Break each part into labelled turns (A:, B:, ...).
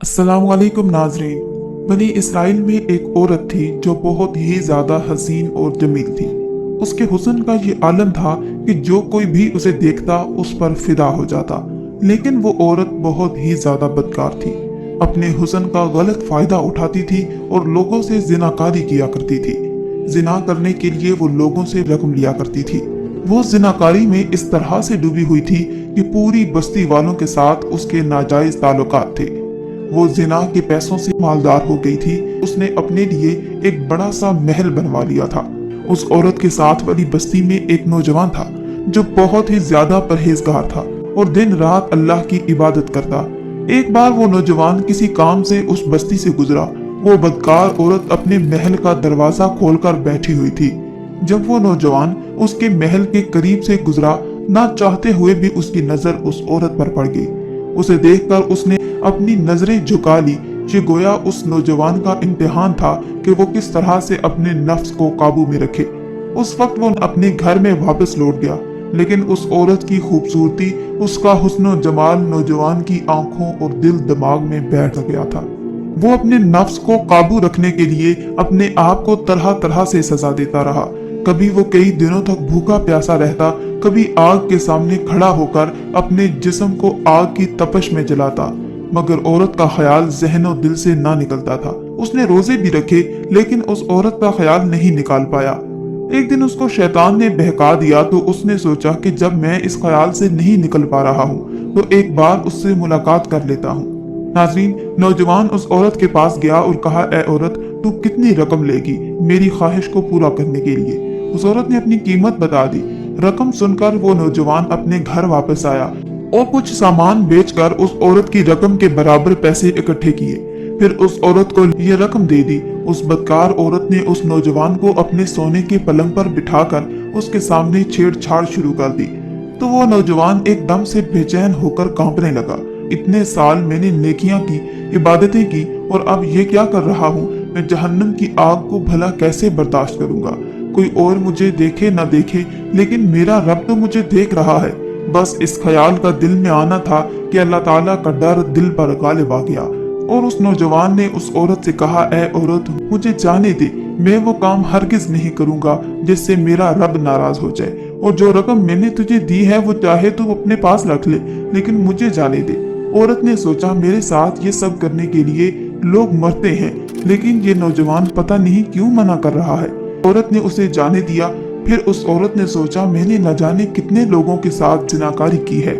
A: अस्सलाम वालेकुम नाजरीन। बनी इसराइल में एक औरत थी जो बहुत ही ज्यादा हसीन और जमील थी। उसके हुस्न का ये आलम था कि जो कोई भी उसे देखता उस पर फिदा हो जाता। लेकिन वो औरत बहुत ही ज्यादा बदकार थी। अपने हुस्न का गलत फायदा उठाती थी और लोगों से जिनाकारी किया करती थी। जिना करने के लिए वो लोगों से रकम लिया करती थी। वो जिनाकारी में इस तरह से डूबी हुई थी कि पूरी बस्ती वालों के साथ उसके नाजायज ताल्लुकात थे। वो जिना के पैसों से मालदार हो गई थी। उसने अपने लिए एक बड़ा सा महल बनवा लिया था। उस औरत के साथ वाली बस्ती में एक नौजवान था जो बहुत ही ज्यादा परहेजगार था और दिन रात अल्लाह की इबादत करता। एक बार वो नौजवान किसी काम से उस बस्ती से गुजरा। वो बदकार औरत अपने महल का दरवाजा खोलकर बैठी हुई थी। जब वो नौजवान उसके महल के करीब से गुजरा, ना चाहते हुए भी उसकी नजर उस औरत पर पड़ गई। उसे देखकर उसने अपनी नजरें झुका ली। ये गोया उस नौजवान का इम्तिहान था कि वो किस तरह से अपने नफ्स को काबू में रखे। उस वक्त वो अपने घर में वापस लौट गया, लेकिन उस औरत की खूबसूरती, उसका हुस्न जमाल नौजवान की आंखों और दिल दिमाग में बैठ गया था। वो अपने नफ्स को काबू रखने के लिए अपने आप को तरह तरह से सजा देता रहा। कभी वो कई दिनों तक भूखा प्यासा रहता, कभी आग के सामने खड़ा होकर अपने जिस्म को आग की तपश में जलाता, मगर औरत का ख्याल ज़हन दिल से ना निकलता था। उसने रोजे भी रखे, लेकिन उस औरत का ख्याल नहीं निकाल पाया। एक दिन उसको शैतान ने बहका दिया तो उसने सोचा कि जब मैं इस ख्याल से नहीं निकल पा रहा हूँ तो एक बार उससे मुलाकात कर लेता हूँ। नाज़रीन, नौजवान उस औरत के पास गया और कहा, ए औरत, तू कितनी रकम लेगी मेरी ख्वाहिश को पूरा करने के लिए? उस औरत ने अपनी कीमत बता दी। रकम सुनकर वो नौजवान अपने घर वापस आया और कुछ सामान बेचकर उस औरत की रकम के बराबर पैसे इकट्ठे किए। फिर उस औरत को ये रकम दे दी। उस बदकार औरत ने उस नौजवान को अपने सोने के पलंग पर बिठाकर उसके सामने छेड़छाड़ शुरू कर दी। तो वो नौजवान एकदम से बेचैन होकर कांपने लगा। इतने साल मैंने नेकियां की, इबादतें की, और अब ये क्या कर रहा हूँ? मैं जहन्नम की आग को भला कैसे बर्दाश्त करूंगा? कोई और मुझे देखे न देखे, लेकिन मेरा रब तो मुझे देख रहा है। बस इस ख्याल का दिल में आना था कि अल्लाह ताला का डर दिल पर गालिब आ गया। और उस नौजवान ने उस औरत से कहा, ए औरत, मुझे जाने दे, मैं वो काम हरगिज नहीं करूंगा जिससे मेरा रब नाराज हो जाए। और जो रकम मैंने तुझे दी है वो चाहे तू अपने पास रख ले, लेकिन मुझे जाने दे। औरत ने सोचा, मेरे साथ ये सब करने के लिए लोग मरते हैं, लेकिन ये नौजवान पता नहीं क्यों मना कर रहा है। औरत ने उसे जाने दिया। फिर उस औरत ने सोचा, मैंने न जाने कितने लोगों के साथ जिनाकारी की है,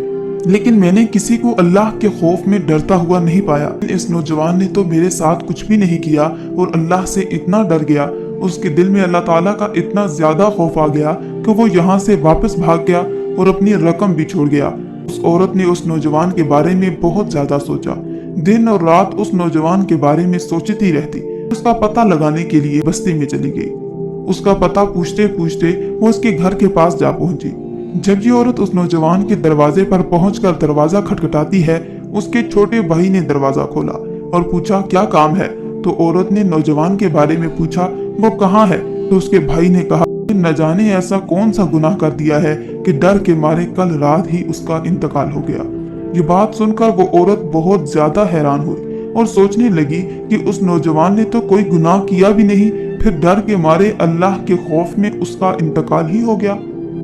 A: लेकिन मैंने किसी को अल्लाह के खौफ में डरता हुआ नहीं पाया। इस नौजवान ने तो मेरे साथ कुछ भी नहीं किया और अल्लाह से इतना डर गया, उसके दिल में अल्लाह ताला का इतना ज्यादा खौफ आ गया कि वो यहाँ से वापस भाग गया और अपनी रकम भी छोड़ गया। उस औरत ने उस नौजवान के बारे में बहुत ज्यादा सोचा। दिन और रात उस नौजवान के बारे में सोचती रहती। उसका पता लगाने के लिए बस्ती में चली गई। उसका पता पूछते पूछते वो उसके घर के पास जा पहुंची। जब ये औरत उस नौजवान के दरवाजे पर पहुंचकर दरवाजा खटखटाती है, उसके छोटे भाई ने दरवाजा खोला और पूछा, क्या काम है? तो औरत ने नौजवान के बारे में पूछा, वो कहाँ है? तो उसके भाई ने कहा, न जाने ऐसा कौन सा गुनाह कर दिया है कि डर के मारे कल रात ही उसका इंतकाल हो गया। ये बात सुनकर वो औरत बहुत ज्यादा हैरान हुई और सोचने लगी कि उस नौजवान ने तो कोई गुनाह किया भी नहीं, फिर डर के मारे अल्लाह के खौफ में उसका इंतकाल ही हो गया।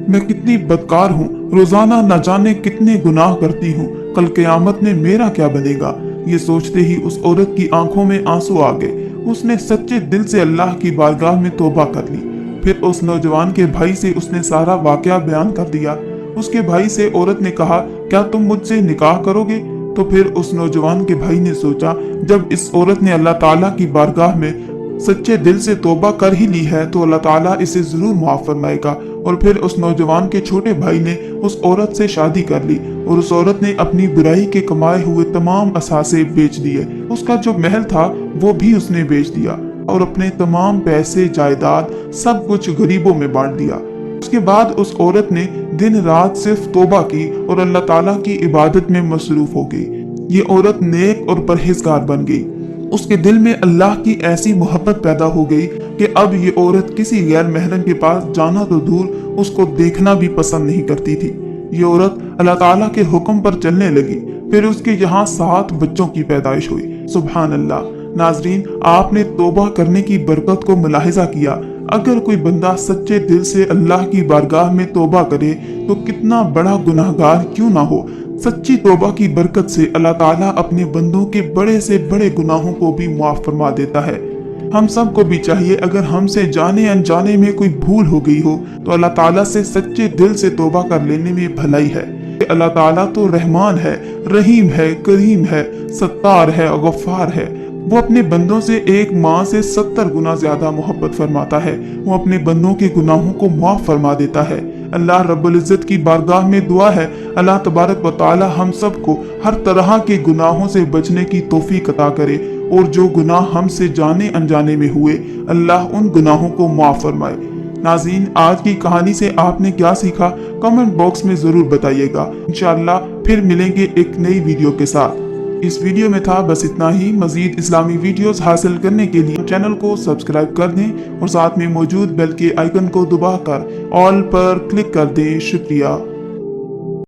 A: मैं कितनी बदकार हूँ, रोजाना न जाने कितने गुनाह करती हूँ, कल क़यामत में मेरा क्या बनेगा? ये सोचते ही उस औरत की आंखों में आंसू आ गए। उसने सच्चे दिल से अल्लाह की बारगाह में तौबा कर ली। फिर उस नौजवान के भाई से उसने सारा वाकया बयान कर दिया। उसके भाई से औरत ने कहा, क्या तुम मुझसे निकाह करोगे? तो फिर उस नौजवान के भाई ने सोचा, जब इस औरत ने अल्लाह ताला की बारगाह में सच्चे दिल से तौबा कर ही ली है तो अल्लाह ताला इसे जरूर माफ फरमाएगा। और फिर उस नौजवान के छोटे भाई ने उस औरत से शादी कर ली और उस औरत ने अपनी बुराई के कमाए हुए तमाम असासे बेच दिए। उसका जो महल था वो भी उसने बेच दिया और अपने तमाम पैसे, जायदाद, सब कुछ गरीबों में बांट दिया। उसके बाद उस औरत ने दिन रात सिर्फ तौबा की और अल्लाह ताला की इबादत में मसरूफ हो गई। ये औरत नेक और परहेजगार बन गई। उसके दिल में अल्लाह की ऐसी मोहब्बत पैदा हो गई कि अब ये औरत किसी गैर महरम के पास जाना तो दूर, उसको देखना भी पसंद नहीं करती थी। ये औरत अल्लाह ताला के हुक्म पर चलने लगी। फिर उसके यहाँ 7 बच्चों की पैदाइश हुई। सुभान अल्लाह। नाजरीन, आपने तौबा करने की बरकत को मुलाहिजा किया। अगर कोई बंदा सच्चे दिल से अल्लाह की बारगाह में तौबा करे तो कितना बड़ा गुनाहगार क्यों ना हो, सच्ची तौबा की बरकत से अल्लाह ताला अपने बंदों के बड़े से बड़े गुनाहों को भी माफ फरमा देता है। हम सबको भी चाहिए, अगर हमसे जाने अनजाने में कोई भूल हो गई हो तो अल्लाह ताला से सच्चे दिल से तौबा कर लेने में भलाई है। अल्लाह ताला तो रहमान है, रहीम है, करीम है, सत्तार है, गफ्फार है। वो अपने बंदों से एक माँ से 70 गुना ज्यादा मोहब्बत फरमाता है। वो अपने बंदों के गुनाहों को माफ फरमा देता है। अल्लाह रब्बुल इज्जत की बारगाह में दुआ है, अल्लाह तबारक व तआला हम सबको हर तरह के गुनाहों से बचने की तौफीक अता करे, और जो गुनाह हमसे जाने अनजाने में हुए अल्लाह उन गुनाहों को माफ फरमाए। नाज़रीन, आज की कहानी से आपने क्या सीखा, कमेंट बॉक्स में जरूर बताइएगा। इंशाअल्लाह फिर मिलेंगे एक नई वीडियो के साथ। इस वीडियो में था बस इतना ही। मजीद इस्लामी वीडियोस हासिल करने के लिए चैनल को सब्सक्राइब कर दें और साथ में मौजूद बेल के आइकन को दबाकर ऑल पर क्लिक कर दें। शुक्रिया।